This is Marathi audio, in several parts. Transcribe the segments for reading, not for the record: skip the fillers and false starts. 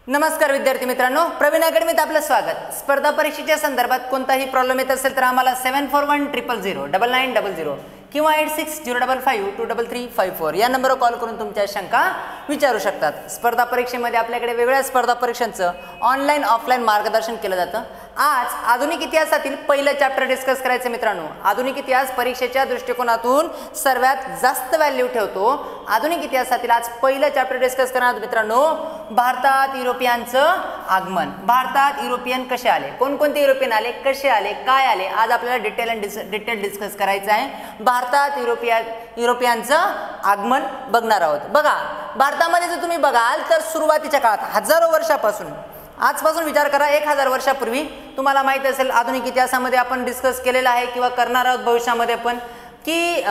नमस्कार विद्यार्थी मित्रांनो, प्रवीण अकॅडमीत आपलं स्वागत। स्पर्धा परीक्षेच्या संदर्भात कोणताही प्रॉब्लेम येत असेल तर आम्हाला 7410009900 किंवा 8605523354 या नंबरवर कॉल करून तुमच्या शंका विचारू शकतात। स्पर्धा परीक्षेमध्ये आपल्याकडे वेगवेगळ्या स्पर्धा परीक्षांचं ऑनलाईन ऑफलाईन मार्गदर्शन केलं जातं। आज आधुनिक इतिहासातील पहिलं चॅप्टर डिस्कस करायचं मित्रांनो। आधुनिक इतिहास परीक्षेच्या दृष्टिकोनातून सर्वात जास्त व्हॅल्यू ठेवतो। आधुनिक इतिहासातील आज पहिलं चॅप्टर डिस्कस करणार मित्रांनो, भारतात युरोपियनचं आगमन। भारतात युरोपियन कसे आले, कोणकोणते युरोपियन आले, कसे आले, काय आले, आज आपल्याला डिटेल डिस्कस करायचं आहे। भारतात युरोपियनचं आगमन बघणार आहोत। बघा, भारतामध्ये जर तुम्ही बघाल तर सुरुवातीच्या काळात हजारो वर्षापासून, आजपासून विचार करा 1000 वर्षापूर्वी, तुम्हाला माहित असेल आधुनिक इतिहासामध्ये आपण डिस्कस केलेला आहे किंवा करणार आहोत भविष्यामध्ये पण की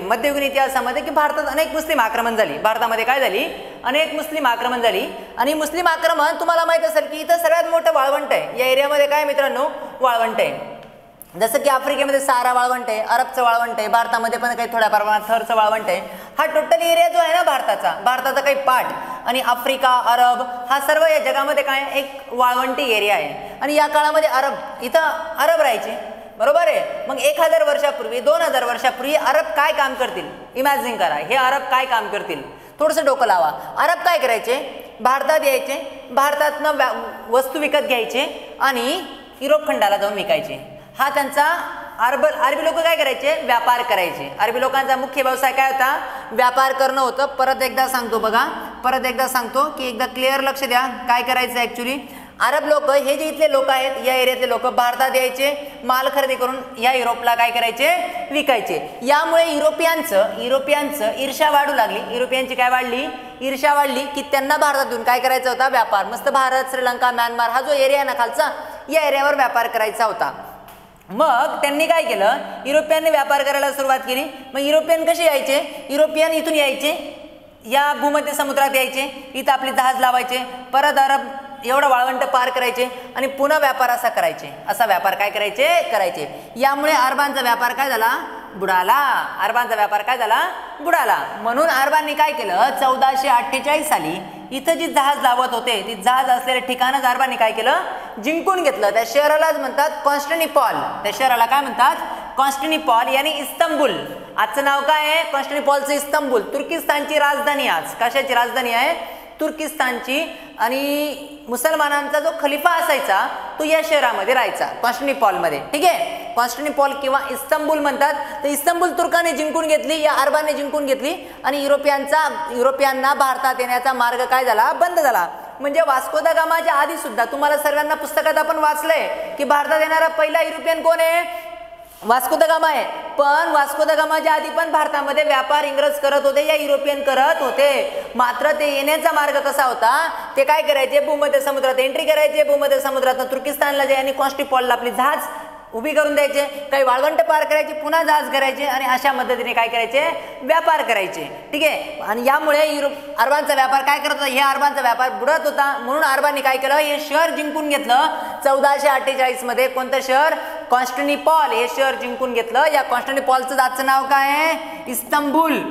मध्ययुगीन इतिहासामध्ये की भारतात अनेक मुस्लिम आक्रमण झाली। भारतामध्ये काय झाली, अनेक मुस्लिम आक्रमण झाली। आणि मुस्लिम आक्रमण तुम्हाला माहित असेल की इथं सगळ्यात मोठं वाळवंट आहे। या एरियामध्ये काय मित्रांनो, वाळवंट आहे। जसं की आफ्रिकेमध्ये सारा वाळवंट आहे, अरबचं वाळवंट आहे, भारतामध्ये पण काही थोड्या प्रमाणात थरचं वाळवंट आहे। हा टोटल एरिया जो आहे ना भारताचा काही पार्ट आणि आफ्रिका, अरब हा सर्व या जगामध्ये काय एक वाळवंटी एरिया आहे। आणि या काळामध्ये इथं अरब राहायचे, बरोबर आहे। मग 1000 वर्षापूर्वी 2000 वर्षापूर्वी अरब काय काम करतील, इमॅजिन करा, हे अरब काय काम करतील, थोडंसं डोकं लावा। अरब काय करायचे, भारतात यायचे, भारतातनं वस्तू विकत घ्यायचे आणि युरोप खंडाला जाऊन विकायचे। हा त्यांचा अरबी लोक काय करायचे, व्यापार करायचे। अरबी लोकांचा मुख्य व्यवसाय काय होता, व्यापार करणं होतं। परत एकदा सांगतो बघा, परत एकदा सांगतो की एकदा क्लिअर लक्ष द्या काय करायचं ॲक्च्युली। अरब लोक हे जे इथले लोक आहेत, या एरियातले लोक भारतात यायचे, माल खरेदी करून या युरोपला काय करायचे, विकायचे। यामुळे युरोपियनचं ईर्ष्या वाढू लागली। युरोपियनची काय वाढली, ईर्ष्या वाढली की त्यांना भारतातून काय करायचा होता, व्यापार। मस्त भारत, श्रीलंका, म्यानमार हा जो एरिया ना खालचा, या एरियावर व्यापार करायचा होता। मग त्यांनी काय केलं, युरोपियनने व्यापार करायला सुरुवात केली। मग युरोपियन कसे यायचे, युरोपियन इथून यायचे, या भूमध्य समुद्रात यायचे, इथं आपली जहाज लावायचे, परत अरब एवढं वाळवंट पार करायचे आणि पुन्हा व्यापार असा करायचे। असा व्यापार काय करायचे। यामुळे अरबांचा व्यापार काय झाला, बुडाला। अरबांचा व्यापार काय झाला, बुडाला। म्हणून अरबांनी काय केलं, 1448 साली इथं जी जहाज लावत होते, ती जहाज असलेल्या ठिकाणच अरबांनी काय केलं, जिंकून घेतलं। त्या शहरालाच म्हणतात कॉन्स्टॅन्टिनोपल। त्या शहराला काय म्हणतात, कॉन्स्टॅन्टिनोपल यानी इस्तंबुल। आजचं नाव काय आहे, कॉन्स्टॅन्टिनोपलचं इस्तंबुल। तुर्किस्तानची राजधानी, आज कशाची राजधानी आहे, तुर्किस्तानची। आणि मुसलमानांचा जो खलिफा असायचा तो या शहरामध्ये राहायचा, कॉन्स्टॅन्टिनोपलमध्ये, ठीक आहे। कॉन्स्टॅन्टिनोपल किंवा इस्तंबुल म्हणतात। तर इस्तंबुल तुर्काने जिंकून घेतली, या अरबाने जिंकून घेतली आणि युरोपियनना भारतात येण्याचा मार्ग काय झाला, बंद झाला। म्हणजे वास्को द गामाच्या आधी सुद्धा तुम्हाला सर्वांना पुस्तकात आपण वाचलंय की भारतात येणारा पहिला युरोपियन कोण आहे, वास्को द गामा आहे। पण वास्को द गामाच्या आधी पण भारतामध्ये व्यापार इंग्रज करत होते, या युरोपियन करत होते। मात्र ते येण्याचा मार्ग कसा होता, ते काय करायचे, भूमध्य समुद्रात एंट्री करायचे, भूमध्य समुद्रातून तुर्किस्तानला जाय आणि कॉन्स्टॅन्टिनोपलला आपली जहाज उभी करून द्यायचे, काही वाळवंट पार करायचे, पुन्हा जहाज करायचे आणि अशा पद्धतीने काय करायचे, व्यापार करायचे, ठीक आहे। आणि यामुळे अरबांचा व्यापार काय करत होता, हे अरबांचा व्यापार बुडत होता। म्हणून अरबांनी काय केलं, हे शहर जिंकून घेतलं 1448 मध्ये। कोणतं शहर, कॉन्स्टॅन्टिनोपल, हे शहर जिंकून घेतलं। या कॉन्स्टॅन्टिनोपलचं आजचं नाव काय आहे, इस्तंबुल।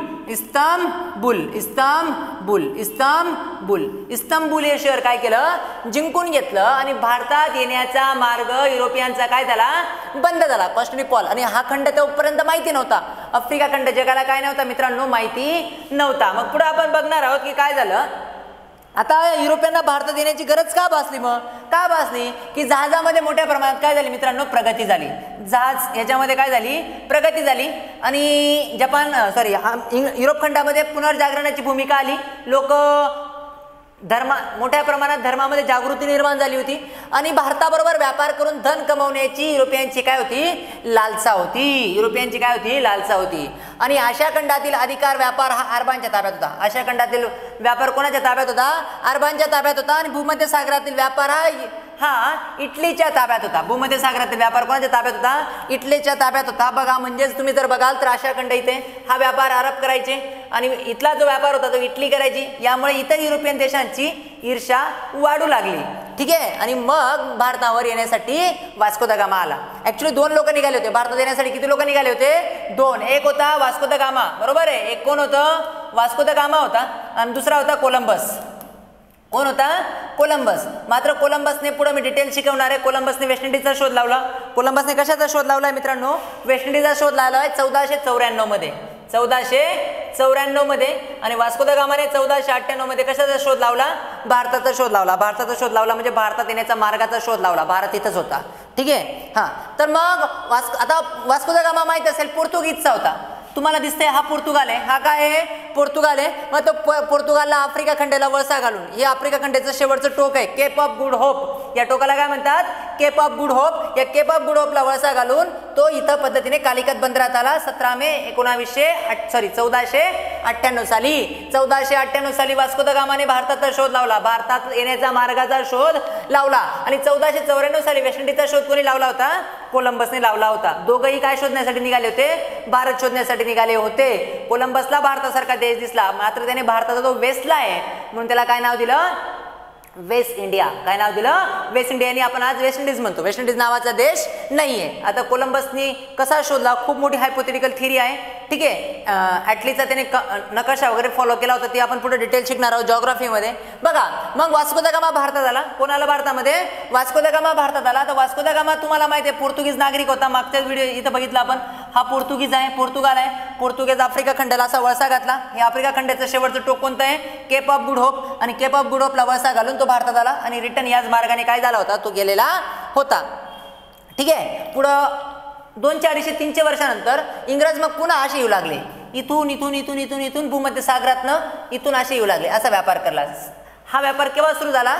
इस्तंबुल हे शहर काय केलं, जिंकून घेतलं आणि भारतात येण्याचा मार्ग युरोपियनचा काय झाला, बंद झाला, कॉन्स्टॅन्टिनोपल। आणि हा खंड तोपर्यंत माहिती नव्हता, आफ्रिका खंड जगाला काय नव्हता मित्रांनो, माहिती नव्हता। मग पुढे आपण बघणार आहोत की काय झालं। आता युरोपियनना भारतात येण्याची गरज का भासली, मग का भासली की जहाजामध्ये मोठ्या प्रमाणात काय झाली मित्रांनो, प्रगती झाली। जहाज याच्यामध्ये काय झाली, प्रगती झाली। आणि युरोप खंडामध्ये पुनर्जागरणाची भूमिका आली। लोक मोठ्या प्रमाणात धर्मामध्ये जागृती निर्माण झाली होती आणि भारताबरोबर व्यापार करून धन कमवण्याची युरोपियनची काय होती, लालसा होती। आणि आशिया खंडातील अधिकार व्यापार हा अरबांच्या ताब्यात होता। आशिया खंडातील व्यापार कोणाच्या ताब्यात होता, अरबांच्या ताब्यात होता। आणि भूमध्य सागरातील व्यापार हा इटलीच्या ताब्यात होता। भूमध्य सागरातील व्यापार कोणाच्या ताब्यात होता, इटलीच्या ताब्यात होता। बघा, म्हणजेच तुम्ही जर बघाल तर आशिया खंड इथे हा व्यापार अरब करायचे आणि इथला जो व्यापार होता तो इटली करायची। यामुळे इतर युरोपियन देशांची ईर्ष्या वाढू लागली, ठीक आहे। आणि मग भारतावर येण्यासाठी वास्को द गामा आला। ऍक्च्युली 2 लोक निघाले होते भारतात येण्यासाठी। किती लोक निघाले होते, 2। एक होता वास्को द गामा, बरोबर आहे। एक कोण होतं, वास्को द गामा होता आणि दुसरा होता कोलंबस। कोण होता, कोलंबस. मात्र कोलंबसने पुढे मी डिटेल शिकवणार आहे. कोलंबसने वेस्ट इंडिजचा शोध लावला. कोलंबसने कशाचा शोध लावलाय मित्रांनो? वेस्ट इंडिजचा शोध लावला आहे 1494 मध्ये. 1494 मध्ये. आणि वास्को द गामाने 1498 मध्ये कशाचा शोध लावला? भारताचा शोध लावला. भारताचा शोध लावला म्हणजे भारतात येण्याचा मार्गाचा शोध लावला. भारत इथंच होता. ठीक आहे. हा, तर मग आता वास्को द गामा माहित असेल पोर्तुगीजचा होता. तुम्हाला दिसतंय हा पोर्तुगाल आहे. हा काय आहे? पोर्तुगाल आहे. मग तो पोर्तुगालला आफ्रिका खंडाला वळसा घालून, हे आफ्रिका खंडाचं शेवटचं टोक आहे, केप ऑफ गुड होप. या टोकाला काय म्हणतात? Cape of Good Hope. या केप ऑफ गुड होपला वळसा घालून तो इथं पद्धतीने कालिकत बंदरात आला 17 मे 1498 साली. 1498 साली वास्को द गामाने भारताचा शोध लावला. भारतात येण्याचा मार्गाचा शोध लावला. आणि 1494 साली वेस्ट इंडिजचा शोध कोणी लावला होता? कोलंबसने लावला होता. दोघंही काय शोधण्यासाठी निघाले होते? भारत शोधण्यासाठी निघाले होते. कोलंबसला भारतासारखा देश दिसला, मात्र त्याने भारताचा तो वेस्टला आहे म्हणून त्याला काय नाव दिलं? Waste India. काय नाव दिलं? Waste India. आणि आपण आज वेस्ट इंडिज म्हणतो. वेस्ट इंडिज नावाचा देश नाहीये. आता कोलंबसनी कसा शोधला? खूप मोठी हायपोथेटिकल थिअरी आहे. ठीक आहे. ॲटलीचा त्याने नकाशा वगैरे फॉलो केला होता, ते आपण पुढे डिटेल शिकणार आहोत जॉग्राफीमध्ये. बघा, मग वास्को द गामा भारतात आला. कोणाला भारतामध्ये? वास्को द गामा भारतात आला. तर वास्को द गामा तुम्हाला माहिती आहे पोर्तुगीज नागरिक होता. मागच्या व्हिडिओ इथं बघितला आपण. हा पोर्तुगीज आहे, पोर्तुगाल आहे. पोर्तुगीज आफ्रिका खंडाला असा वळसा घातला. हे आफ्रिका खंडाचं शेवटचं टोक कोणतं आहे? Cape of Good Hope. आणि केप ऑफ गुड होपला वळसा घालून तो भारतात आला आणि रिटर्न याच मार्गाने काय झाला होता? तो गेलेला होता. ठीक आहे. पुढं 200, 250, 300 वर्षानंतर इंग्रज मग पुन्हा असे येऊ लागले. इथून इथून इथून इथून इथून भूमध्य सागरातनं इथून असे येऊ लागले. असा व्यापार करला. हा व्यापार केव्हा सुरू झाला?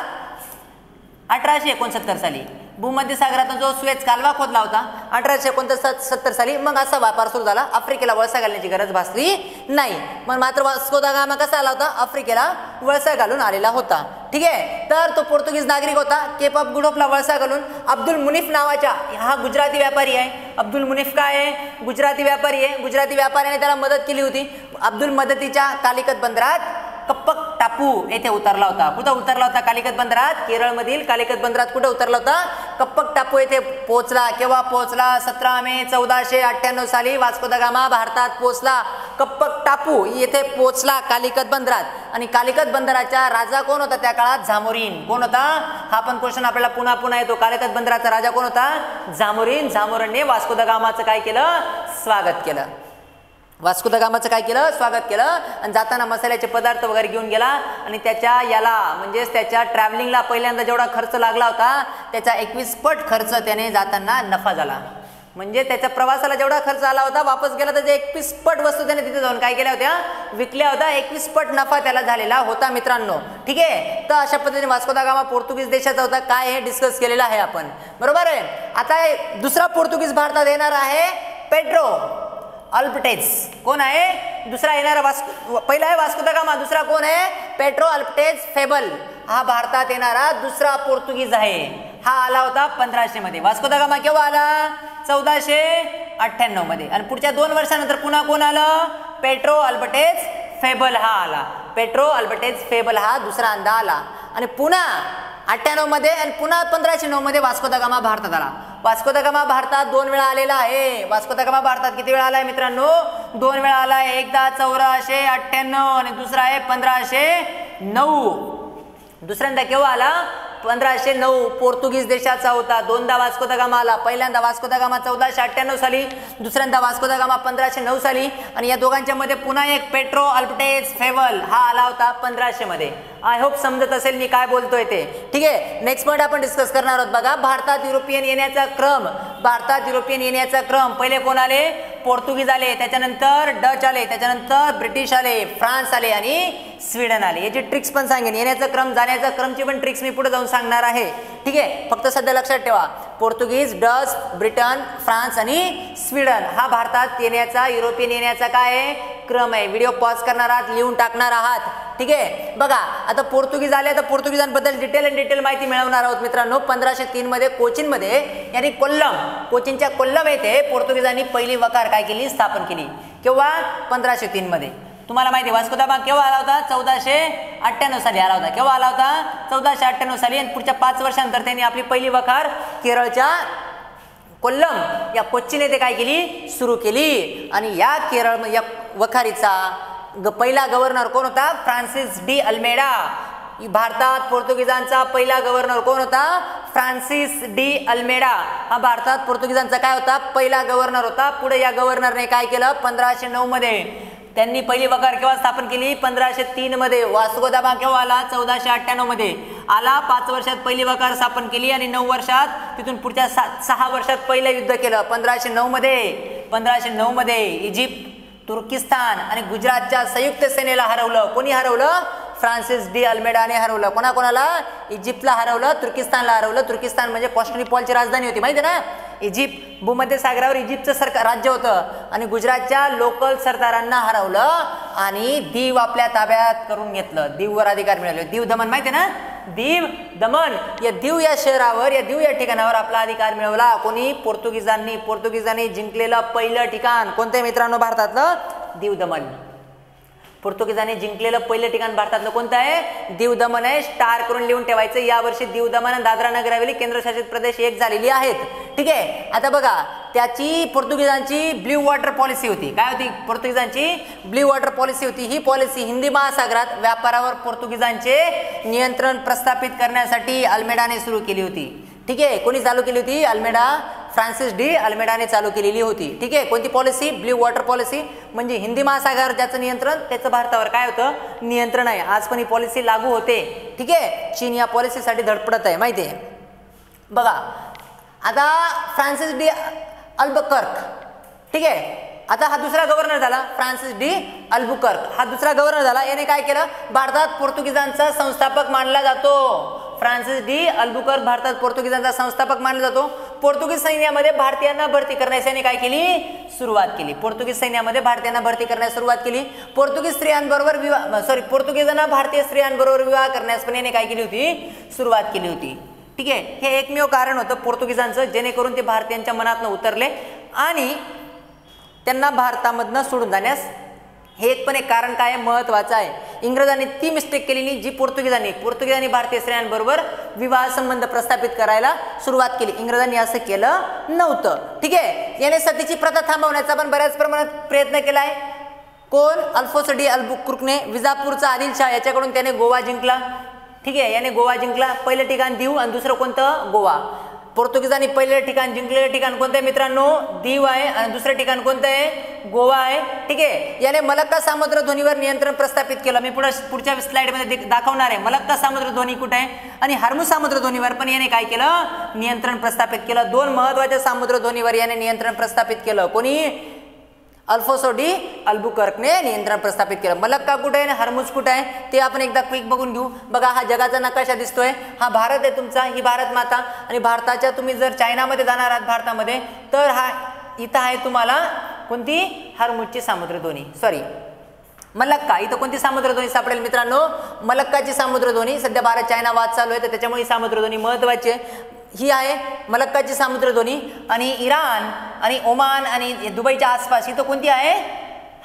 1869 साली. भूमध्य सागरातून जो स्वेज कालवा खोदला होता 1869 साली. मग असा व्यापार सुरू झाला. आफ्रिकेला वळसा घालण्याची गरज भासली नाही. मग मात्र वास्को द गामा कसा आला होता? आफ्रिकेला वळसा घालून आलेला होता. ठीक आहे. तर तो पोर्तुगीज नागरिक होता. केप ऑफ गुड होपला वळसा घालून अब्दुल मुनीफ नावाच्या, हा गुजराती व्यापारी आहे. अब्दुल मुनीफ काय आहे? गुजराती व्यापारी आहे. गुजराती व्यापाऱ्याने त्याला मदत केली होती. अब्दुल मदतीच्या कालिकत बंदरात कप्पक टापू येथे उतरला होता. कुठं उतरला होता? कालिकत बंदरात. केरळमधील कालिकत बंदरात कुठे उतरला होता? कप्पक टापू येथे पोहोचला. केव्हा पोहोचला? 17 मे 1498 साली वास्को द गामा भारतात पोहोचला. कप्पक टापू येथे पोहोचला कालिकत बंदरात. आणि कालिकत बंदराचा राजा कोण होता त्या काळात? झामोरीन. कोण होता? हा पण क्वेश्चन आपल्याला पुन्हा पुन्हा येतो. कालिकत बंदराचा राजा कोण होता? झामोरीन. झामोरीनने वास्को द गामाचं काय केलं? स्वागत केलं. वास्को द गामाचं काय केलं? स्वागत केलं. आणि जाताना मसाल्याचे पदार्थ वगैरे घेऊन गेला. आणि त्याच्या याला म्हणजेच त्याच्या ट्रॅव्हलिंगला पहिल्यांदा जेवढा खर्च लागला होता त्याचा 21 पट खर्च त्याने जाताना नफा झाला. म्हणजे त्याच्या प्रवासाला जेवढा खर्च आला होता वापस गेला त्याच्या 21 पट वस्तू त्याने तिथे जाऊन काय केल्या होत्या? विकल्या होत्या. 21 पट नफा त्याला झालेला होता मित्रांनो. ठीक आहे. तर अशा पद्धतीने वास्को द गामा पोर्तुगीज देशाचा होता. काय हे डिस्कस केलेलं आहे आपण. बरोबर आहे. आता दुसरा पोर्तुगीज भारतात येणार आहे पेड्रो अल्बर्टेज. कोण आहे? दुसरा येणारा पहिला आहे वास्को द गामा. दुसरा कोण आहे? पेड्रो अल्बर्टेज फेबल. हा भारतात येणारा दुसरा पोर्तुगीज आहे. हा आला होता 1500 मध्ये. वास्को द गामा केव्हा आला? 1498 मध्ये. आणि पुढच्या 2 वर्षानंतर पुन्हा कोण आलं? पेड्रो अल्बर्टेज फेबल हा आला. पेड्रो अल्बर्टेज फेबल हा दुसऱ्यांदा आला. आणि पुन्हा 98 मध्ये आणि पुन्हा 1509 मध्ये वास्को द गामा भारतात आला. वास्को द गामा भारतात 2 वेळा आलेला आहे. वास्को द गामा भारतात किती वेळा आलाय मित्रांनो? 2 वेळा आलाय. एकदा 1498 आणि दुसरा आहे 1509. दुसऱ्यांदा केव्हा आला? 1509. पोर्तुगीज देशाचा होता. 2दा वास्को द गामा आला. पहिल्यांदा वास्को द गामा 1498 साली, दुसऱ्यांदा वास्को द गामा 1509 साली. आणि या दोघांच्या मध्ये पुन्हा एक पेड्रो अल्बर्टेज फेबल हा आला होता 1500 मध्ये. आय होप समजत असेल मी काय बोलतोय ते. ठीक आहे. नेक्स्ट पॉईंट आपण डिस्कस करणार आहोत. बघा, भारतात युरोपियन येण्याचा क्रम. भारतात युरोपियन येण्याचा क्रम. पहिले कोण आले? पोर्तुगीज आले. त्याच्यानंतर डच आले. त्याच्यानंतर ब्रिटिश आले. फ्रान्स आले आणि स्वीडन आले. याची ट्रिक्स पण सांगेन. येण्याचा क्रम, जाण्याचा क्रमची पण ट्रिक्स मी पुढे जाऊन सांगणार आहे. ठीक आहे. फक्त सध्या लक्षात ठेवा पोर्तुगीज, डच, ब्रिटन, फ्रान्स आणि स्वीडन हा भारतात येण्याचा, युरोपियन येण्याचा काय आहे? क्रम आहे. व्हिडिओ पॉज करणार आहात, लिहून टाकणार आहात. ठीक आहे. बघा, आता पोर्तुगीज आले तर पोर्तुगीजांबद्दल डिटेल माहिती मिळवणार आहोत मित्रांनो. 1503 मध्ये कोचीनमध्ये आणि कोचीनच्या कोल्लम येथे पोर्तुगीजांनी पहिली वकार काय केली? स्थापन केली. केव्हा? 1503 मध्ये. तुम्हाला माहिती आहे वास्को द गामा केव्हा आला होता? 1498 साली आला होता. केव्हा आला होता? 1498 साली. आणि पुढच्या 5 वर्षानंतर त्यांनी आपली पहिली वखार केरळच्या कोल्लम या कोच्चीन येथे काय केली? सुरू केली. आणि या केरळ या वखारीचा पहिला गव्हर्नर कोण होता? Francis de Almeida. भारतात पोर्तुगीजांचा पहिला गव्हर्नर कोण होता? फ्रान्सिस डी अल्मेडा हा भारतात पोर्तुगीजांचा काय होता? पहिला गव्हर्नर होता. पुढे या गव्हर्नरने काय केलं? 1509 मध्ये त्यांनी पहिली वकार केव्हा स्थापन केली? 1503 मध्ये. वास्को दा गामा केव्हा आला? 1498 मध्ये आला. 5 वर्षात पहिली वकार स्थापन केली आणि 9 वर्षात तिथून पुढच्या 6 वर्षात पहिलं युद्ध केलं. 1509 मध्ये इजिप्त, तुर्किस्तान आणि गुजरातच्या संयुक्त सेनेला हरवलं. कोणी हरवलं? फ्रान्सिस डी अल्मेडाने हरवलं. कोणाकोणाला? इजिप्तला हरवलं, तुर्किस्तानला हरवलं. तुर्किस्तान म्हणजे कॉन्स्टॅन्टिनोपलची राजधानी होती, माहिती आहे ना. इजिप्त भूमध्य सागरावर इजिप्तचं सरकार राज्य होतं आणि गुजरातच्या लोकल सरदारांना हरवलं आणि दीव आपल्या ताब्यात करून घेतलं. दीववर अधिकार मिळाले. दीव दमन माहिती आहे ना. दीव दमन या दीव या शहरावर, या दीव या ठिकाणावर आपला अधिकार मिळवला. कोणी? पोर्तुगीजांनी. पोर्तुगीजांनी जिंकलेलं पहिलं ठिकाण कोणतं मित्रांनो? भारतातलं दीव दमन. पोर्तुगीजांनी जिंकलेलं पहिलं ठिकाण भारतातलं कोणतं आहे? दीव दमन आहे. स्टार करून लिहून ठेवायचं. यावर्षी दीव दमन आणि दादरा नगर हवेली केंद्रशासित प्रदेश एक झालेली आहेत. ठीक आहे. आता बघा, त्याची पोर्तुगीजांची ब्ल्यू वॉटर पॉलिसी होती. काय होती? पोर्तुगीजांची ब्ल्यू वॉटर पॉलिसी होती. ही पॉलिसी हिंदी महासागरात व्यापारावर पोर्तुगीजांचे नियंत्रण प्रस्थापित करण्यासाठी अल्मेडाने सुरू केली होती. ठीक आहे. कोणी चालू केली होती? अल्मेडा, फ्रान्सिस डी अल्मेडाने चालू केलेली होती. ठीक आहे. कोणती पॉलिसी? Blue water policy. म्हणजे हिंदी महासागरावर ज्याचं नियंत्रण त्याचं भारतावर काय होतं? नियंत्रण आहे. आज पण ही पॉलिसी लागू होते. ठीक आहे. चीन या पॉलिसीसाठी धडपडत आहे, माहिती आहे. बघा आता फ्रान्सिस डी अल्बुकर्क. ठीक आहे. आता हा दुसरा गव्हर्नर झाला. फ्रान्सिस डी अल्बुकर्क हा दुसरा गव्हर्नर झाला. याने काय केलं? भारतात पोर्तुगीजांचा संस्थापक मानला जातो. फ्रान्सिस डी अल्बुकर्क भारतात पोर्तुगीजांचा संस्थापक मानला जातो. पोर्तुगीज सैन्यामध्ये भारतीयांना भरती करण्यास याने काय केली? सुरुवात केली. पोर्तुगीज सैन्यामध्ये भारतीयांना भरती करण्यास सुरुवात केली. पोर्तुगीज स्त्रियांबरोबर पोर्तुगीजांना भारतीय स्त्रियांबरोबर विवाह करण्यास पण याने काय केली होती? सुरुवात केली होती. ठीक आहे. हे एकमेव कारण होतं पोर्तुगीजांचं, जेणेकरून ते भारतीयांच्या मनातनं उतरले आणि त्यांना भारतामधनं सोडून जाण्यास हे एक पण एक कारण काय महत्त्वाचं आहे. इंग्रजांनी ती मिस्टेक केलेली जी पोर्तुगीजांनी भारतीय स्त्रियांबरोबर विवाह संबंध प्रस्थापित करायला सुरुवात केली. इंग्रजांनी असं केलं नव्हतं. ठीक आहे. याने सतीची प्रथा थांबवण्याचा पण बऱ्याच प्रमाणात प्रयत्न केला आहे. कोण? अल्फोन्सो डी अल्बुकर्कने. विजापूरचा आदिलशाह याच्याकडून त्याने गोवा जिंकला. ठीक आहे. याने गोवा जिंकला. पहिलं ठिकाण दीव आणि दुसरं कोणतं? गोवा. पोर्तुगीजांनी पहिलं ठिकाण जिंकलेलं ठिकाण कोणतं आहे मित्रांनो? दीव आहे आणि दुसरं ठिकाण कोणतं आहे? गोवा आहे. ठीक आहे. याने मलक्का सामुद्रधुनीवर नियंत्रण प्रस्थापित केलं. मी पुढच्या स्लाइडमध्ये दाखवणार आहे. मलक्का सामुद्रधुनी कुठे आहे आणि हार्मू सामुद्रधुनीवर पण याने काय केलं? नियंत्रण प्रस्थापित केलं. 2 महत्त्वाच्या सामुद्रधुनीवर याने नियंत्रण प्रस्थापित केलं. कोणी? अल्फोन्सो डी अल्बुकर्कने नियंत्रण प्रस्थापित केलं. मलक्का कुठे आहे आणि हार्मूज कुठे आहे ते आपण एकदा क्विक बघून घेऊ. बघा, हा जगाचा नकाशा दिसतोय. हा भारत आहे तुमचा. ही भारत माता आणि भारताच्या तुम्ही जर चायनामध्ये जाणार आहात भारतामध्ये तर हा इथं आहे तुम्हाला कोणती? हार्मूजची सामुद्रधुनी. मलक्का. इथं कोणती सामुद्रधुनी सापडेल मित्रांनो? मलक्काची सामुद्रधुनी. सध्या भारत चायना वाद चालू आहे तर त्याच्यामुळे ही सामुद्रधुनी महत्त्वाची आहे. ही आहे मलक्काची सामुद्रधुनी. आणि इराण आणि ओमान आणि दुबईच्या आसपास इथं कोणती आहे?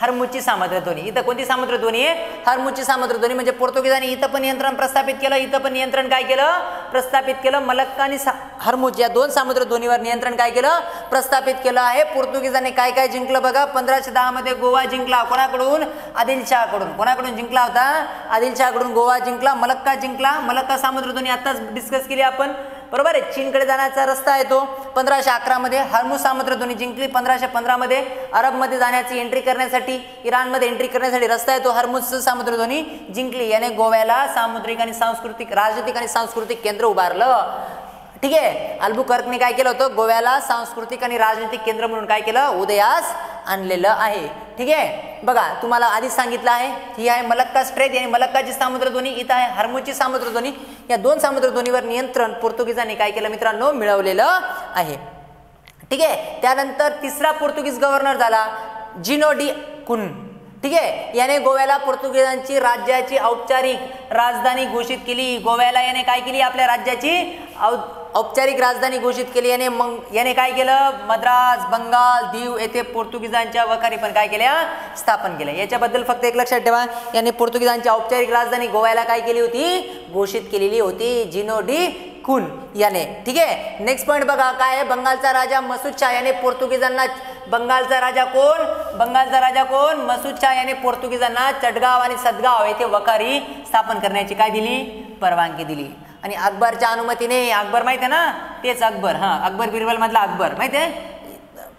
हर्मुजची सामुद्रधुनी. इथं कोणती सामुद्रधुनी आहे? हर्मुजची सामुद्रधुनी. म्हणजे पोर्तुगीजांनी इथं पण नियंत्रण प्रस्थापित केलं, इथं पण नियंत्रण काय केलं? प्रस्थापित केलं. मलक्का आणि हर्मुज या 2 सामुद्रधुनीवर नियंत्रण काय केलं? प्रस्थापित केलं आहे. पोर्तुगीजांनी काय काय जिंकलं बघा. 1510 मध्ये गोवा जिंकला. कोणाकडून? आदिलशाहकडून. कोणाकडून जिंकला होता? आदिलशाहकडून गोवा जिंकला. मलक्का जिंकला. मलक्का सामुद्रधुनी आताच डिस्कस केली आपण, बरोबर आहे. चीनकडे जाण्याचा रस्ता आहे तो. 1511 मध्ये हार्मूज सामुद्रधुनी जिंकली. 1515 मध्ये अरबमध्ये जाण्याची एंट्री करण्यासाठी, इराणमध्ये एंट्री करण्यासाठी रस्ता आहे तो. हार्मूज सामुद्रधुनी जिंकली. याने गोव्याला सामुद्रिक आणि सांस्कृतिक, राजनैतिक आणि सांस्कृतिक केंद्र उभारलं. ठीक आहे. अल्बुकर्कने काय केलं होतं? गोव्याला सांस्कृतिक आणि राजनैतिक केंद्र म्हणून काय केलं? उदयास आणलेलं आहे. ठीक आहे. बघा, तुम्हाला आधीच सांगितलं आहे. ही आहे मलक्का स्ट्रेट आणि मलक्काची सामुद्रधुनी. इथं आहे हार्मूजची सामुद्रधुनी. या 2 सामुद्रधुनीवर नियंत्रण पोर्तुगीजांनी काय केलं मित्रांनो? मिळवलेलं आहे. ठीक आहे. त्यानंतर तिसरा पोर्तुगीज गव्हर्नर झाला जिनो डी कुन. ठीक आहे. याने गोव्याला पोर्तुगीजांची राज्याची औपचारिक राजधानी घोषित केली. गोव्याला याने काय केली? आपल्या राज्याची औपचारिक राजधानी घोषित केली. याने काय केलं? मद्रास, बंगाल, दीव येथे पोर्तुगीजांच्या वखारी पण काय केल्या? स्थापन केल्या. याच्याबद्दल फक्त एक लक्षात ठेवा. याने पोर्तुगीजांची औपचारिक राजधानी गोव्याला काय केली होती? घोषित केलेली होती. जिनो डी कुन याने. ठीक आहे. नेक्स्ट पॉईंट बघा काय आहे? बंगालचा राजा मसूद शाह याने पोर्तुगीजांना बंगालचा राजा कोण? बंगालचा राजा कोण? मसूद शाह याने पोर्तुगीजांना चटगाव आणि सदगाव येथे वखारी स्थापन करण्याची काय दिली? परवानगी दिली. आणि अकबरच्या अनुमतीने, अकबर माहिती आहे ना, तेच अकबर, हां अकबर बिरबल मधला अकबर माहिती आहे,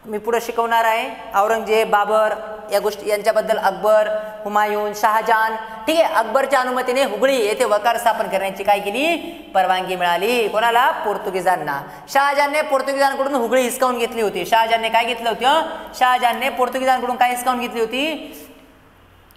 मी पुढे शिकवणार आहे. औरंगजेब, बाबर या गोष्टी यांच्याबद्दल, अकबर, हुमायून, शहाजहान, ठीक आहे. अकबरच्या अनुमतीने हुगळी येथे वकार स्थापन करण्याची काय केली? परवानगी मिळाली. कोणाला? पोर्तुगीजांना. शहाजहानने पोर्तुगीजांकडून हुगळी हिसकावून घेतली होती. शहाजहानने काय घेतलं होतं? शहाजहानने पोर्तुगीजांकडून काय हिसकावून घेतली होती?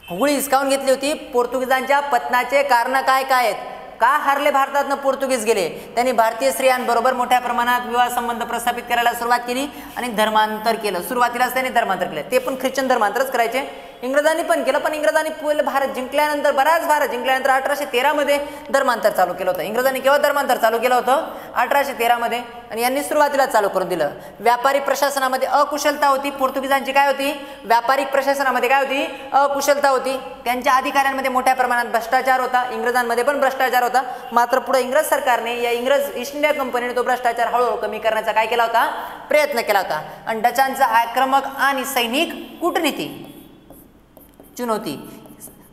हुगळी हिसकावून घेतली होती. पोर्तुगीजांच्या पतनाचे कारण काय काय आहेत? का हरले भारतातनं पोर्तुगीज गेले? त्यांनी भारतीय स्त्रियांबरोबर मोठ्या प्रमाणात विवाह संबंध प्रस्थापित करायला सुरुवात केली आणि धर्मांतर केलं. सुरुवातीलाच त्यांनी धर्मांतर केलं, ते पण ख्रिश्चन धर्मांतरच करायचे. इंग्रजांनी पण केलं, पण इंग्रजांनी पहिलं भारत जिंकल्यानंतर, बराच भारत जिंकल्यानंतर 1813 मध्ये धर्मांतर चालू केलं होतं. इंग्रजांनी केव्हा धर्मांतर चालू केलं होतं? 1813 मध्ये. आणि यांनी सुरुवातीला चालू करून दिलं. व्यापारी प्रशासनामध्ये अकुशलता होती. पोर्तुगीजांची काय होती? व्यापारिक प्रशासनामध्ये काय होती? अकुशलता होती. त्यांच्या अधिकाऱ्यांमध्ये मोठ्या प्रमाणात भ्रष्टाचार होता. इंग्रजांमध्ये पण भ्रष्टाचार होता. मात्र पुढे इंग्रज सरकारने, या इंग्रज ईस्ट इंडिया कंपनीने तो भ्रष्टाचार हळूहळू कमी करण्याचा काय केला होता? प्रयत्न केला होता. आणि डचांचा आक्रमक आणि सैनिक कूटनीती चुनवती.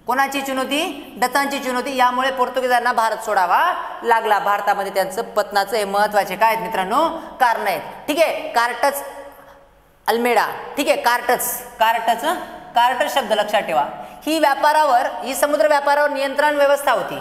कोणाची चुनवती? डचांची चुनवती. यामुळे पोर्तुगीजांना भारत सोडावा लागला. भारतामध्ये त्यांचं पतनाचं हे महत्वाचे काय आहेत मित्रांनो? कारण आहेत. ठीक आहे. कार्टच अल्मेडा, ठीक आहे. कार्टच शब्द लक्षात ठेवा. ही व्यापारावर, ही समुद्र व्यापारावर नियंत्रण व्यवस्था होती.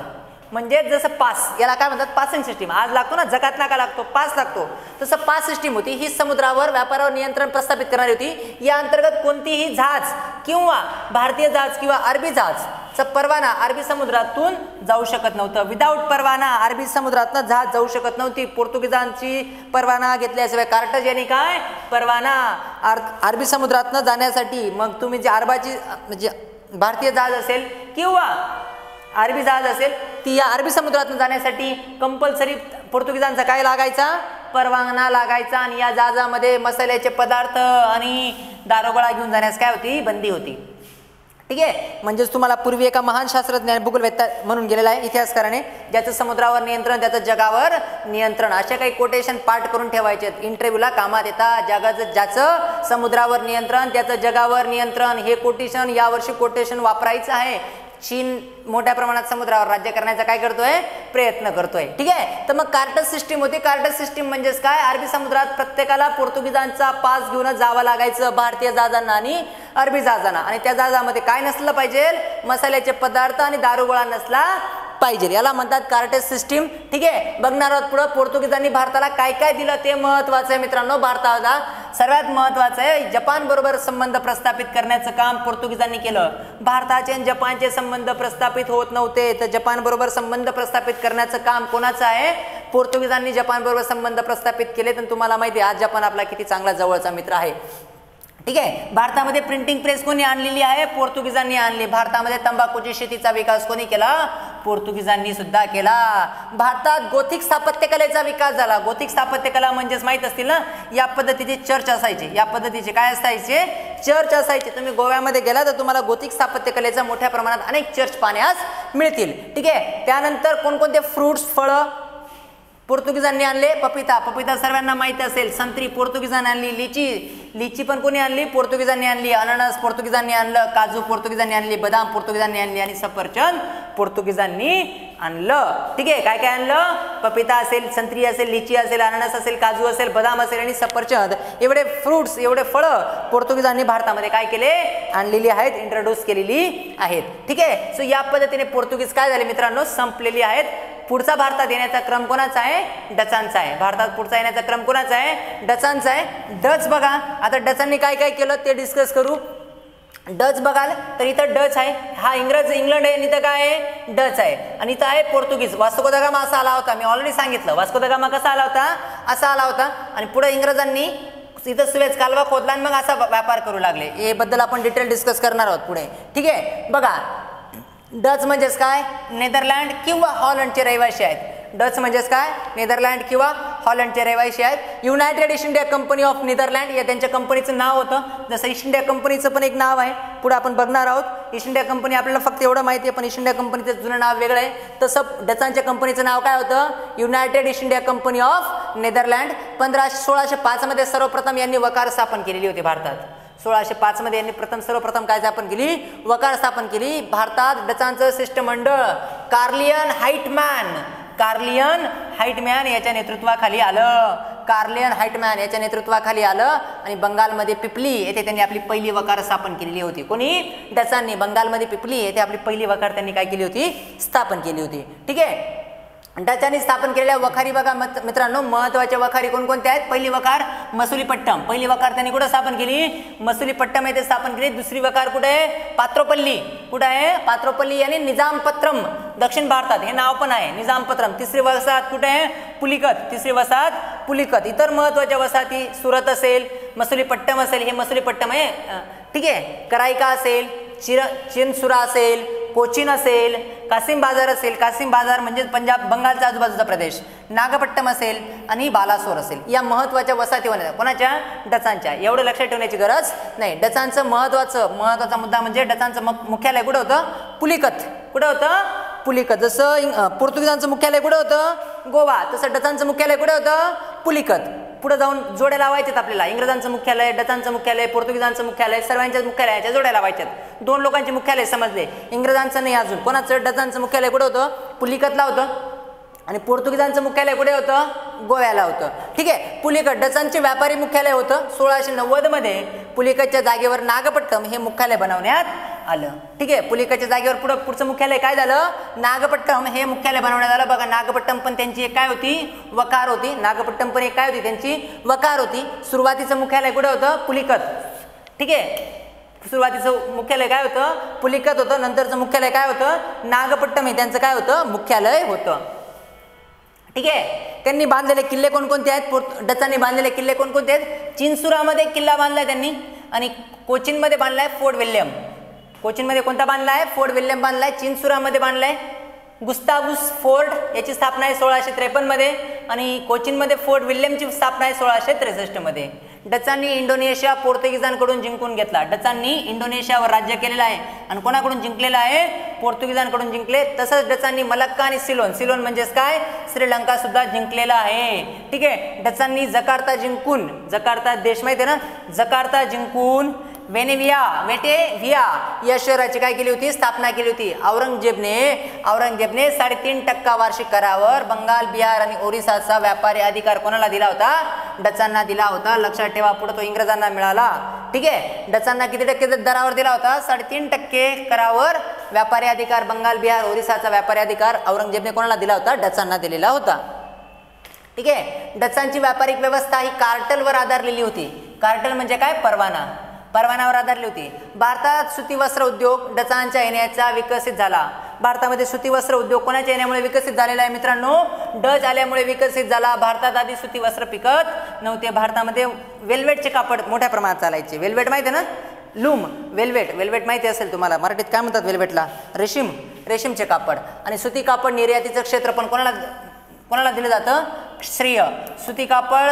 म्हणजे जसं पास, याला काय म्हणतात? Passing system. आज लागतो ना, जकात नाका लागतो, पास लागतो, तसं पास सिस्टीम होती. ही समुद्रावर व्यापारावर नियंत्रण प्रस्थापित करणारी होती. या अंतर्गत कोणतीही जहाज किंवा भारतीय जहाज किंवा अरबी जहाजचा परवाना अरबी समुद्रातून जाऊ शकत नव्हतं. विदाऊट परवाना अरबी समुद्रातून जहाज जाऊ शकत नव्हती. पोर्तुगीजांची परवाना घेतल्याशिवाय कार्टज यांनी काय? परवाना अरबी समुद्रातून जाण्यासाठी. मग तुम्ही जे अरबाची म्हणजे भारतीय जहाज असेल किंवा अरबी जहाज असेल, ती या अरबी समुद्रातून जाण्यासाठी कंपल्सरी पोर्तुगीजांचा काय लागायचा? परवाना लागायचा. आणि या जहाजामध्ये मसाल्याचे पदार्थ आणि दारोगोळा घेऊन जाण्यास काय होती? बंदी होती. ठीक आहे. म्हणजेच तुम्हाला पूर्वी एका महान शास्त्रज्ञ, भूगोलवेत्ता म्हणून गेलेला आहे इतिहासकाराने, ज्याचं समुद्रावर नियंत्रण, त्याचं जगावर नियंत्रण, असे काही कोटेशन पाठ करून ठेवायचे, इंटरव्ह्यूला कामात येतात. जगाचं, ज्याचं समुद्रावर नियंत्रण, त्याचं जगावर नियंत्रण, हे कोटेशन यावर्षी कोटेशन वापरायचं आहे. चीन मोठ्या प्रमाणात समुद्रावर राज्य करण्याचा काय करतोय? प्रयत्न करतोय. ठीक आहे. तर मग कार्टस सिस्टीम होती. कार्टस सिस्टीम म्हणजेच काय? अरबी समुद्रात प्रत्येकाला पोर्तुगीजांचा पास घेऊन जावं लागायचं, भारतीय जहाजांना आणि अरबी जहाजांना. आणि त्या जहाजामध्ये काय नसलं पाहिजे? मसाल्याचे पदार्थ आणि दारुगोळा नसला पाहिजे. याला म्हणतात कार्टेज सिस्टीम. ठीक आहे. बघणार आहोत पुढे पोर्तुगीजांनी भारताला काय काय दिलं ते महत्वाचं आहे मित्रांनो. भारताला सर्वात महत्वाचं आहे, जपान बरोबर संबंध प्रस्थापित करण्याचं काम पोर्तुगीजांनी केलं. भारताचे आणि जपानचे संबंध प्रस्थापित होत नव्हते, तर जपान बरोबर संबंध प्रस्थापित करण्याचं काम कोणाचं आहे? पोर्तुगीजांनी जपान बरोबर संबंध प्रस्थापित केले. तर तुम्हाला माहिती आहे आज जपान आपला किती चांगला जवळचा मित्र आहे. ठीक आहे. भारतामध्ये प्रिंटिंग प्रेस कोणी आणलेली आहे? पोर्तुगीजांनी आणली. भारतामध्ये तंबाखूची शेतीचा विकास कोणी केला? पोर्तुगीजांनी सुद्धा केला. भारतात गोथिक स्थापत्यकलेचा विकास झाला. गोथिक स्थापत्यकला म्हणजेच माहित असतील ना, या पद्धतीचे चर्च असायचे. या पद्धतीचे काय असायचे? चर्च असायचे. तुम्ही गोव्यामध्ये गेला तर तुम्हाला गोथिक स्थापत्यकलेचा मोठ्या प्रमाणात अनेक चर्च पाहण्यास मिळतील. ठीक आहे. त्यानंतर कोणकोणते फ्रुट्स, फळं पोर्तुगीजांनी आणले? पपिता सर्वांना माहिती असेल. संत्री पोर्तुगीजांनी आणली. लिची पण कोणी आणली? पोर्तुगीजांनी आणली. अननस पोर्तुगीजांनी आणलं. काजू पोर्तुगीजांनी आणली. बदाम पोर्तुगीजांनी आणली. आणि सफरचंद पोर्तुगीजांनी आणलं. ठीक आहे. काय काय आणलं? पपिता असेल, संत्री असेल, लिची असेल, अननस असेल, काजू असेल, बदाम असेल आणि सफरचंद, एवढे फ्रुट्स, एवढे फळं पोर्तुगीजांनी भारतामध्ये काय केले? आणलेली आहेत, इंट्रोड्यूस केलेली आहेत. ठीक आहे. सो या पद्धतीने पोर्तुगीज काय झाले मित्रांनो? संपलेली आहेत. पुढचा भारतात येण्याचा क्रम कोणाचा आहे? डचांचा आहे. भारतात पुढचा येण्याचा क्रम कोणाचा आहे? डचांचा आहे. डच बघा. आता डचांनी काय काय केलं ते डिस्कस करू. डच बघाल तर इथं डच आहे. हा इंग्लंड आहे. इथं काय आहे? डच आहे. आणि इथं आहे पोर्तुगीज. वास्को दा गामा असा आला होता. मी ऑलरेडी सांगितलं वास्को दा गामा कसा आला होता? असा आला होता. आणि पुढे इंग्रजांनी इथं सुएझ कालवा खोदला आणि मग असा व्यापार करू लागले. हे बद्दल आपण डिटेल डिस्कस करणार आहोत पुढे. ठीक आहे. बघा, डच म्हणजेच काय? नेदरलँड किंवा हॉलंडचे रहिवासी आहेत. डच म्हणजेच काय? नेदरलँड किंवा हॉलंडचे रहिवासी आहेत. United east India company of Netherland या त्यांच्या कंपनीचं नाव होतं. जसं ईस्ट इंडिया कंपनीचं पण एक नाव आहे, पुढे आपण बघणार आहोत. ईस्ट इंडिया कंपनी आपल्याला फक्त एवढं माहिती आहे, पण ईस्ट इंडिया कंपनीचं जुनं नाव वेगळं आहे. तसं डचांच्या कंपनीचं नाव काय होतं? United east India company of Netherland. 1605 मध्ये सर्वप्रथम यांनी वकार स्थापन केलेली होती भारतात. 1605 मध्ये यांनी सर्वप्रथम काय स्थापन केली? वकार स्थापन केली. भारतात डचांचं शिष्टमंडळ कार्लियन हाइटमॅन याच्या नेतृत्वाखाली आलं. कार्लियन हाइटमॅन याच्या नेतृत्वाखाली आलं आणि बंगालमध्ये पिपली येथे त्यांनी आपली पहिली वकार स्थापन केलेली होती. कोणी? डचांनी. बंगालमध्ये पिपली येथे आपली पहिली वकार त्यांनी काय केली होती? स्थापन केली होती. ठीक आहे. डचांनी स्थापन केलेल्या वखारी बघा मित्रांनो, महत्वाच्या वखारी कोणकोणत्या आहेत? पहिली वकार मसुलीपट्टम. पहिली वकार त्यांनी कुठे स्थापन केली? मसुलीपट्टम येथे स्थापन केली. दुसरी वकार कुठे आहे? पात्रोपल्ली. कुठे आहे? पात्रोपल्ली आणि निजामपत्रम दक्षिण भारतात हे नाव पण आहे निजामपत्रम. तिसरी वसाहत कुठे आहे? पुलिकत. तिसरी वसाहत पुलिकत. इतर महत्वाच्या वसाहती सुरत असेल, मसुलीपट्टम असेल, हे मसुलीपट्टम आहे. ठीक आहे. कराईका असेल, चिनसुरा असेल, कोचीन असेल, कासिम बाजार असेल. कासिम बाजार म्हणजे पंजाब बंगालचा आजूबाजूचा प्रदेश. नागपट्टम असेल आणि बालासोर असेल. या महत्वाच्या वसाहती होत्या. कोणाच्या? डचांच्या. एवढं लक्षात ठेवण्याची गरज नाही. डचांचं महत्वाचा मुद्दा म्हणजे डचांचं मुख्यालय कुठं होतं? पुलिकत. कुठं होतं? पुलिकत. जसं पोर्तुगीजांचं मुख्यालय कुठं होतं? गोवा. तसं डचांचं मुख्यालय कुठं होतं? पुलिकत. पुढे जाऊन जोड्या लावायच्यात आपल्याला. इंग्रजांचं मुख्यालय, डचांचं मुख्यालय, पोर्तुगीजांचं मुख्यालय, सर्वांच्याच मुख्यालयाच्या जोड्या लावायच्यात. दोन लोकांचे मुख्यालय समजले, इंग्रजांचं नाही अजून. कोणाचं? डचांचं मुख्यालय कुठं होतं? पुलिकतला होतं आणि पोर्तुगीजांचं मुख्यालय कुठे होतं? गोव्याला होतं. ठीक आहे. पुलिकत डचांचे व्यापारी मुख्यालय होतं. 1690 मध्ये पुलिकतच्या जागेवर नागपट्टम हे मुख्यालय बनवण्यात आलं. ठीक आहे. पुलिकतच्या जागेवर पुढचं मुख्यालय काय झालं? नागपट्टम हे मुख्यालय बनवण्यात आलं. बघा नागपट्टम पण त्यांची एक काय होती? वकार होती. नागपट्टम पण एक काय होती? त्यांची वकार होती. सुरुवातीचं मुख्यालय कुठे होतं? पुलिकत. ठीक आहे. सुरुवातीचं मुख्यालय काय होतं? पुलिकत होतं. नंतरचं मुख्यालय काय होतं? नागपट्टम हे त्यांचं काय होतं? मुख्यालय होतं. ठीक आहे. त्यांनी बांधलेले किल्ले कोणकोणते आहेत? डचांनी बांधलेले किल्ले कोणकोणते आहेत? चिनसुरामध्ये किल्ला बांधलाय त्यांनी आणि कोचीनमध्ये बांधलाय फोर्ट विल्यम. कोचीनमध्ये कोणता बांधलाय? फोर्ट विल्यम बांधलाय. चिनसुरामध्ये बांधलाय गुस्तावुस फोर्ट याची स्थापना आहे 1653 मध्ये आणि कोचीनमध्ये फोर्ट विल्यमची स्थापना आहे 1663 मध्ये. डचांनी इंडोनेशिया पोर्तुगीजांकडून जिंकून घेतला. डचांनी इंडोनेशियावर राज्य केलेलं आहे आणि कोणाकडून जिंकलेलं आहे? पोर्तुगीजांकडून जिंकले. तसंच डचांनी मलक्का आणि सिलोन म्हणजेच काय? श्रीलंका सुद्धा जिंकलेला आहे. ठीक आहे. डचांनी जकार्ता देश माहिती आहे ना? जकार्ता जिंकून वेटेव्हिया या शहराची काय केली होती? स्थापना केली होती. औरंगजेबने 3.5% वार्षिक करावर बंगाल, बिहार आणि ओरिसाचा व्यापारी अधिकार कोणाला दिला होता? डचांना दिला होता. लक्षात ठेवा. पुढे तो इंग्रजांना मिळाला. ठीक आहे. डचांना किती टक्के दरावर दिला होता? 3.5% करावर व्यापारी अधिकार बंगाल, बिहार, ओरिसाचा व्यापारी अधिकार औरंगजेबने कोणाला दिला होता? डचांना दिलेला होता. ठीक आहे. डचांची व्यापारिक व्यवस्था ही कार्टलवर आधारलेली होती. कार्टल म्हणजे काय? परवानावर आधारली होती. भारतात सुती वस्त्र उद्योग डचांच्या येण्याचा विकसित झाला. भारतामध्ये सुती वस्त्र उद्योग कोणाच्या येण्यामुळे विकसित झालेला आहे मित्रांनो? डच आल्यामुळे विकसित झाला. भारतात आधी सुती वस्त्र पिकत नव्हते. भारतामध्ये वेल्वेटचे कापड मोठ्या प्रमाणात चालायचे. वेल्वेट माहिती आहे ना? लूम, वेल्वेट माहिती असेल तुम्हाला. मराठीत काय म्हणतात वेल्वेटला? रेशीमचे कापड. आणि सुती कापड निर्यातीचं क्षेत्र पण कोणाला दिलं जातं? श्रेय. सुती कापड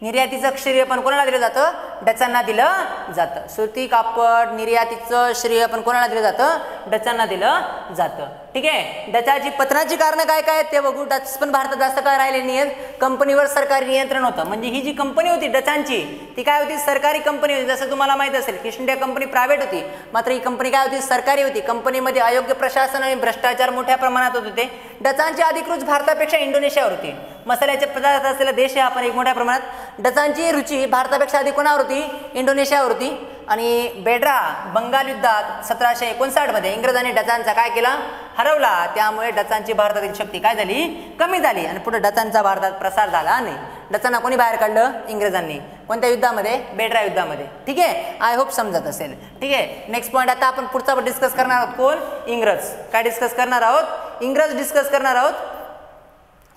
निर्यातीचं श्रेय पण कोणाला दिलं जातं? डचांना दिलं जातं. सुती कापड निर्यातीचं श्रेय पण कोणाला दिलं जातं? डचांना दिलं जातं. ठीक आहे. डचाची पतनाची कारणं काय काय आहेत ते बघू. डच पण भारतात जास्त काय राहिले नाही आहेत. कंपनीवर सरकारी नियंत्रण होतं. म्हणजे ही जी कंपनी होती डचांची ती काय होती? सरकारी कंपनी होती. जसं तुम्हाला माहित असेल ईस्ट इंडिया कंपनी प्रायव्हेट होती, मात्र ही कंपनी काय होती? सरकारी होती. कंपनीमध्ये अयोग्य प्रशासन आणि भ्रष्टाचार मोठ्या प्रमाणात होत होते. डचांची अधिकृत भारतापेक्षा इंडोनेशियावर होती. मसाल्याचे पदार्थ असलेला देश आहे आपण एक मोठ्या प्रमाणात. डचांची रुची भारतापेक्षा अधिक कोणावर होती? इंडोनेशियावर होती. आणि बेड्रा बंगाल युद्धात 1759 मध्ये इंग्रजांनी डचांचा काय केला? हरवला. त्यामुळे डचांची भारतातील शक्ती काय झाली? कमी झाली आणि पुढे डचांचा भारतात प्रसार झाला नाही. डचांना कोणी बाहेर काढलं? इंग्रजांनी. कोणत्या युद्धामध्ये? बेड्रा युद्धामध्ये. ठीक आहे. आय होप समजत असेल. ठीक आहे. नेक्स्ट पॉईंट आता आपण पुढचा डिस्कस करणार आहोत. कोण? इंग्रज. काय डिस्कस करणार आहोत? इंग्रज डिस्कस करणार आहोत.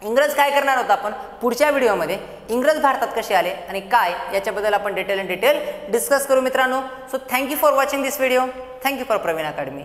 इंग्रज काय करणार आहोत आपण पुढच्या व्हिडिओमध्ये? इंग्रज भारतात कसे आले आणि काय याच्याबद्दल आपण डिटेल डिस्कस करू मित्रांनो. So thank you for watching this video. Thank you for Praveen academy.